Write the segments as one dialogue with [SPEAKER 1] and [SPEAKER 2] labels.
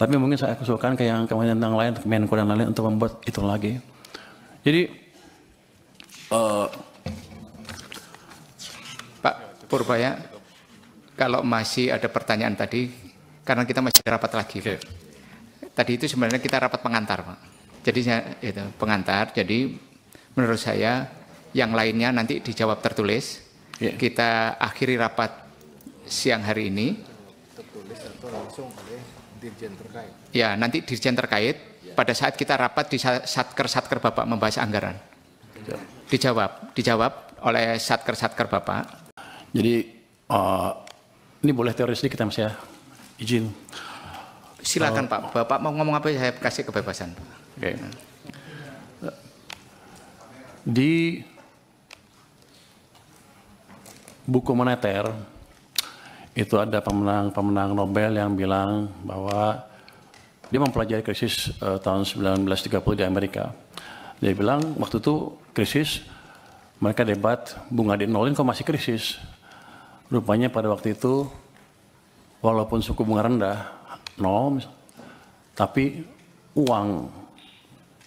[SPEAKER 1] Tapi mungkin saya usulkan ke yang kementerian yang lain, Menko dan lain untuk membuat itu lagi. Jadi
[SPEAKER 2] Pak Purbaya, kalau masih ada pertanyaan tadi, karena kita masih rapat lagi.
[SPEAKER 1] okay.
[SPEAKER 2] Tadi itu sebenarnya kita rapat pengantar, Pak. Jadi itu pengantar. Jadi menurut saya yang lainnya nanti dijawab tertulis.
[SPEAKER 1] Yeah.
[SPEAKER 2] Kita akhiri rapat siang hari ini.
[SPEAKER 3] Tertulis atau langsung oleh dirjen terkait.
[SPEAKER 2] Ya, nanti dirjen terkait pada saat kita rapat di Satker Bapak membahas anggaran. Dijawab oleh Satker Bapak.
[SPEAKER 1] Jadi ini boleh teori sedikit ya Mas ya, izin.
[SPEAKER 2] Silakan Pak, Bapak mau ngomong apa saya kasih kebebasan.
[SPEAKER 1] Okay. Di buku moneter itu ada pemenang Nobel yang bilang bahwa dia mempelajari krisis tahun 1930 di Amerika. Dia bilang waktu itu krisis, mereka debat bunga di nolin kok masih krisis. Rupanya pada waktu itu walaupun suku bunga rendah, nol, tapi uang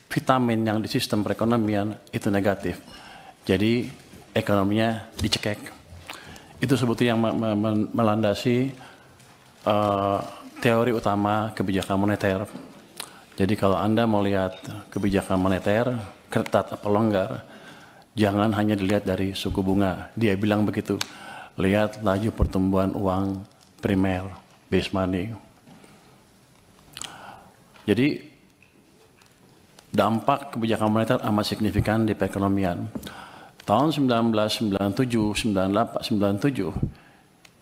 [SPEAKER 1] vitamin yang di sistem perekonomian itu negatif. Jadi ekonominya dicekek. Itu sebetulnya yang melandasi teori utama kebijakan moneter. Jadi kalau Anda mau lihat kebijakan moneter, ketat apa longgar, jangan hanya dilihat dari suku bunga. Dia bilang begitu. Lihat laju pertumbuhan uang primer, base money. Jadi dampak kebijakan moneter amat signifikan di perekonomian. Tahun 1997, 98, 97,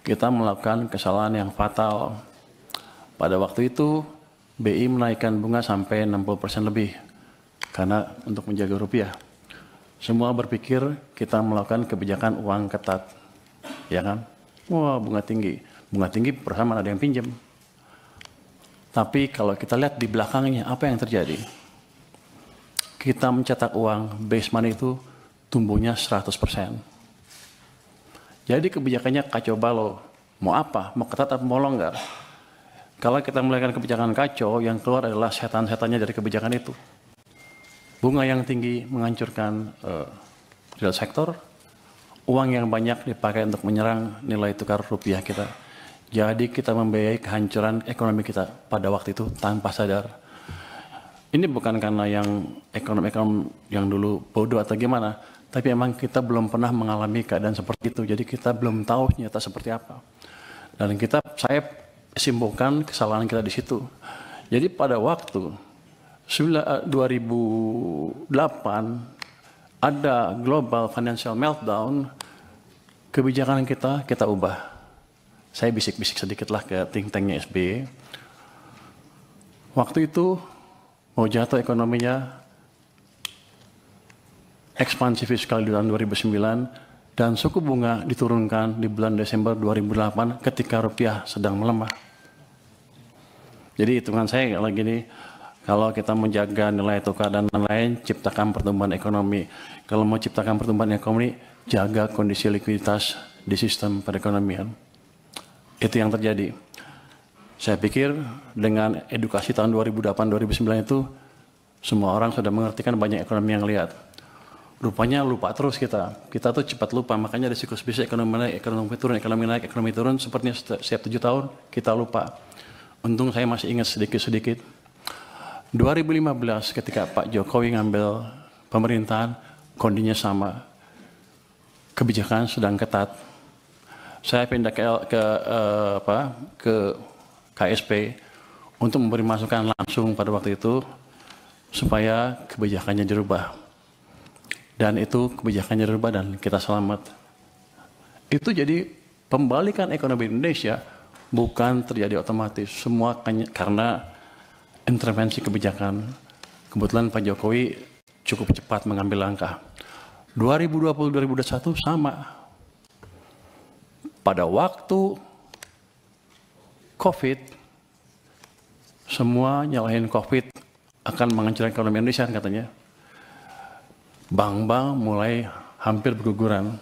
[SPEAKER 1] kita melakukan kesalahan yang fatal. Pada waktu itu, BI menaikkan bunga sampai 60% lebih, karena untuk menjaga rupiah. Semua berpikir kita melakukan kebijakan uang ketat, ya kan? Wah, bunga tinggi perusahaan mana ada yang pinjam. Tapi kalau kita lihat di belakangnya, apa yang terjadi? Kita mencetak uang, base money itu tumbuhnya 100%. Jadi kebijakannya kacau balau. Mau apa? Mau ketat atau mau longgar? Kalau kita melakukan kebijakan kacau, yang keluar adalah setan-setannya dari kebijakan itu. Bunga yang tinggi menghancurkan real sektor, uang yang banyak dipakai untuk menyerang nilai tukar rupiah kita. Jadi kita membiayai kehancuran ekonomi kita pada waktu itu tanpa sadar. Ini bukan karena yang ekonom-ekonom yang dulu bodoh atau gimana, tapi emang kita belum pernah mengalami keadaan seperti itu. Jadi kita belum tahu nyata seperti apa. Dan saya simpulkan kesalahan kita di situ. Jadi pada waktu 2008 ada global financial meltdown, kebijakan kita ubah. Saya bisik-bisik sedikit lah ke think tanknya SBY. Waktu itu mau jatuh ekonominya, ekspansi fiskal di tahun 2009, dan suku bunga diturunkan di bulan Desember 2008 ketika rupiah sedang melemah. Jadi hitungan saya lagi ini, kalau kita menjaga nilai tukar dan lain-lain, ciptakan pertumbuhan ekonomi. Kalau mau ciptakan pertumbuhan ekonomi, jaga kondisi likuiditas di sistem perekonomian. Itu yang terjadi. Saya pikir dengan edukasi tahun 2008-2009 itu, semua orang sudah mengerti kan banyak ekonomi yang lihat. Rupanya lupa terus kita. Kita tuh cepat lupa, makanya ada siklus bisnis ekonomi naik, ekonomi naik, ekonomi turun, sepertinya setiap 7 tahun kita lupa. Untung saya masih ingat sedikit-sedikit. 2015 ketika Pak Jokowi ngambil pemerintahan, kondisinya sama. Kebijakan sedang ketat. Saya pindah ke KSP untuk memberi masukan langsung pada waktu itu supaya kebijakannya dirubah. Dan itu kebijakannya dirubah dan kita selamat. Itu jadi pembalikan ekonomi Indonesia bukan terjadi otomatis. Semua karena intervensi kebijakan. Kebetulan Pak Jokowi cukup cepat mengambil langkah. 2020-2021 sama. Pada waktu COVID, semua nyalahin COVID akan menghancurkan ekonomi Indonesia katanya. Bank-bank mulai hampir berguguran.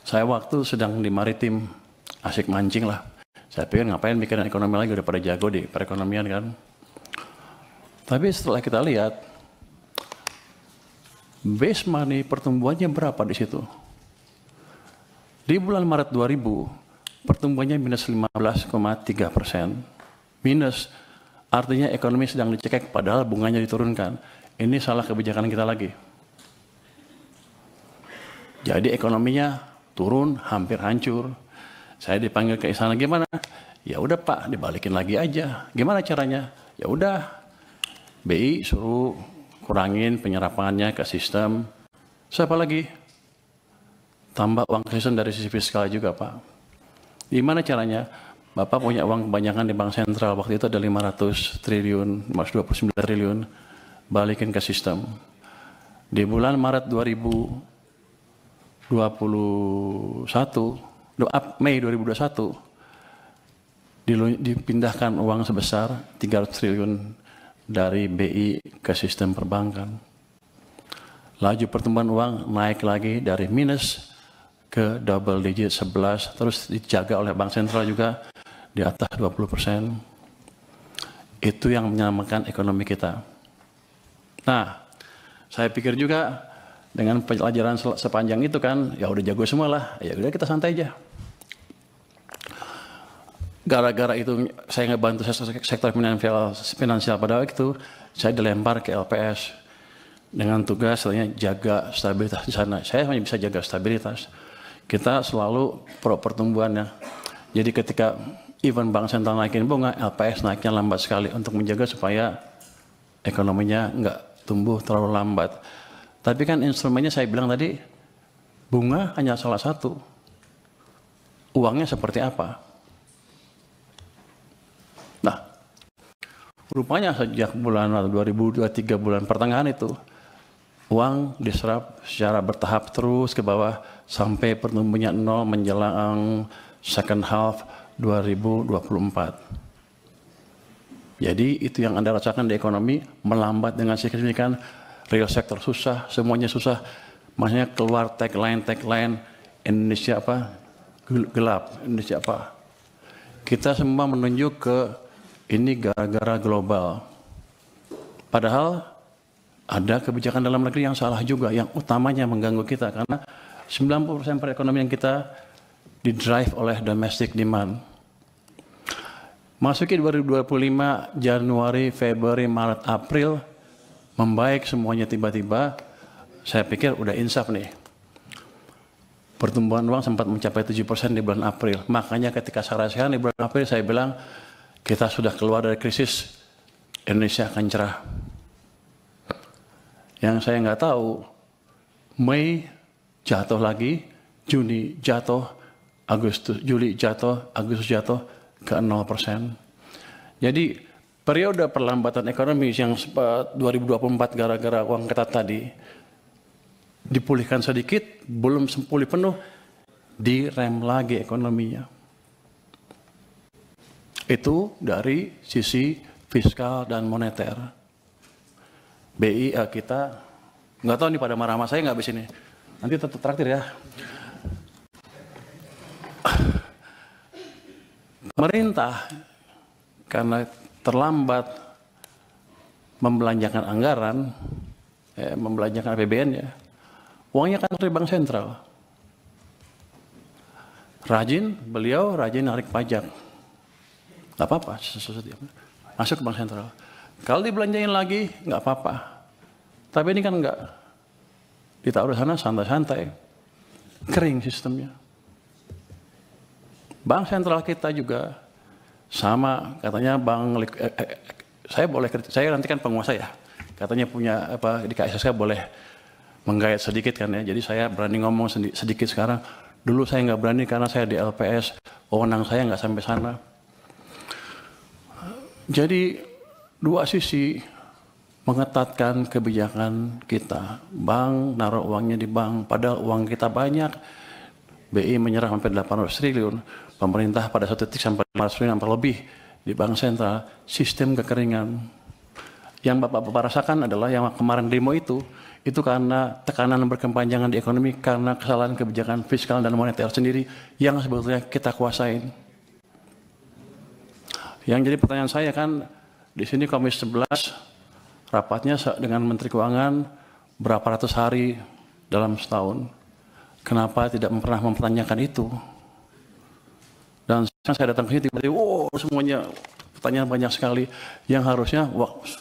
[SPEAKER 1] Saya waktu sedang di maritim, asik mancing lah. Saya pikir ngapain mikirin ekonomi lagi, udah pada jago di perekonomian kan. Tapi setelah kita lihat, base money pertumbuhannya berapa di situ? Di bulan Maret 2000, pertumbuhannya minus 15,3%. Minus, artinya ekonomi sedang dicekek padahal bunganya diturunkan. Ini salah kebijakan kita lagi. Jadi ekonominya turun, hampir hancur. Saya dipanggil ke istana, gimana? Ya udah Pak, dibalikin lagi aja. Gimana caranya? Ya udah, BI suruh kurangin penyerapannya ke sistem. Siapa lagi? Tambah uang ke sistem dari sisi fiskal juga Pak. Gimana caranya? Bapak punya uang kebanyakan di Bank Sentral. Waktu itu ada 500 triliun, 29 triliun. Balikin ke sistem. Di bulan Maret 2021, Mei 2021, dipindahkan uang sebesar 300 triliun dari BI ke sistem perbankan. Laju pertumbuhan uang naik lagi dari minus ke double digit 11, terus dijaga oleh Bank Sentral juga di atas 20%. Itu yang menyelamatkan ekonomi kita. Nah, saya pikir juga dengan pelajaran sepanjang itu kan, ya udah jago semua lah, ya udah kita santai aja. Gara-gara itu saya ngebantu sektor finansial pada waktu itu, saya dilempar ke LPS dengan tugas katanya jaga stabilitas di sana. Saya hanya bisa jaga stabilitas. Kita selalu pro pertumbuhannya. Jadi ketika even Bank Sentral naikin bunga, LPS naiknya lambat sekali untuk menjaga supaya ekonominya nggak tumbuh terlalu lambat. Tapi kan instrumennya saya bilang tadi, bunga hanya salah satu. Uangnya seperti apa? Nah, rupanya sejak bulan 2023 bulan pertengahan itu, uang diserap secara bertahap terus ke bawah sampai pertumbuhannya 0 menjelang second half 2024. Jadi itu yang Anda rasakan di ekonomi, melambat dengan signifikan, real sector susah, semuanya susah. Makanya keluar tagline Indonesia apa? Gelap, Indonesia apa? Kita semua menunjuk ke ini gara-gara global. Padahal ada kebijakan dalam negeri yang salah juga, yang utamanya mengganggu kita karena 90% perekonomian kita didrive oleh domestic demand. Masuki 2025, Januari, Februari, Maret, April, membaik semuanya tiba-tiba, saya pikir udah insaf nih. Pertumbuhan uang sempat mencapai 7% di bulan April. Makanya ketika saya rasakan di bulan April, saya bilang, kita sudah keluar dari krisis, Indonesia akan cerah. Yang saya nggak tahu, Mei jatuh lagi, Juni jatuh, Juli jatuh, Agustus jatuh ke 0%. Jadi periode perlambatan ekonomi yang 2024 gara-gara uang ketat tadi dipulihkan sedikit, belum pulih penuh, direm lagi ekonominya. Itu dari sisi fiskal dan moneter. BI kita nggak tahu nih pada marah-marah, saya nggak habis ini. Nanti tetap traktir ya. Pemerintah karena terlambat membelanjakan anggaran, membelanjakan APBN ya, uangnya kan dari Bank Sentral. Beliau rajin narik pajak. Nggak apa-apa, masuk ke Bank Sentral. Kalau dibelanjain lagi, nggak apa-apa. Tapi ini kan nggak. Ditaruh sana santai-santai. Kering sistemnya. Bank Sentral kita juga sama, katanya saya nanti kan penguasa ya. Katanya punya apa di KSSK boleh menggait sedikit kan ya. Jadi saya berani ngomong sedikit sekarang. Dulu saya nggak berani karena saya di LPS, wewenang saya nggak sampai sana. Jadi dua sisi mengetatkan kebijakan kita. Bank naruh uangnya di bank, padahal uang kita banyak. BI menyerah sampai 800 triliun. Pemerintah pada satu titik sampai 500 triliun sampai lebih di Bank Sentral. Sistem kekeringan. Yang Bapak-Bapak rasakan adalah yang kemarin demo itu karena tekanan berkepanjangan di ekonomi karena kesalahan kebijakan fiskal dan moneter sendiri yang sebetulnya kita kuasain. Yang jadi pertanyaan saya kan, di sini Komisi 11 rapatnya dengan Menteri Keuangan berapa ratus hari dalam setahun. Kenapa tidak pernah mempertanyakan itu? Dan saya datang ke sini tiba-tiba, wow, semuanya pertanyaan banyak sekali yang harusnya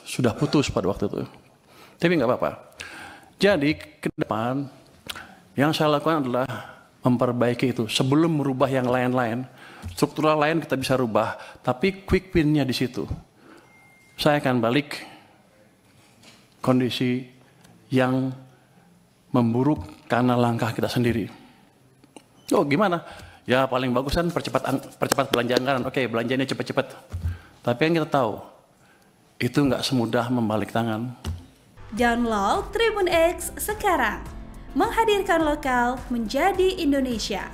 [SPEAKER 1] sudah putus pada waktu itu. Tapi nggak apa-apa. Jadi ke depan yang saya lakukan adalah memperbaiki itu sebelum merubah yang lain-lain. Struktural lain kita bisa rubah, tapi quick win-nya di situ. Saya akan balik kondisi yang memburuk karena langkah kita sendiri. Oh gimana? Ya paling bagus kan percepat belanja anggaran. Oke, belanjanya cepat-cepat. Tapi yang kita tahu, itu nggak semudah membalik tangan.
[SPEAKER 4] Download Tribun X sekarang. Menghadirkan lokal menjadi Indonesia.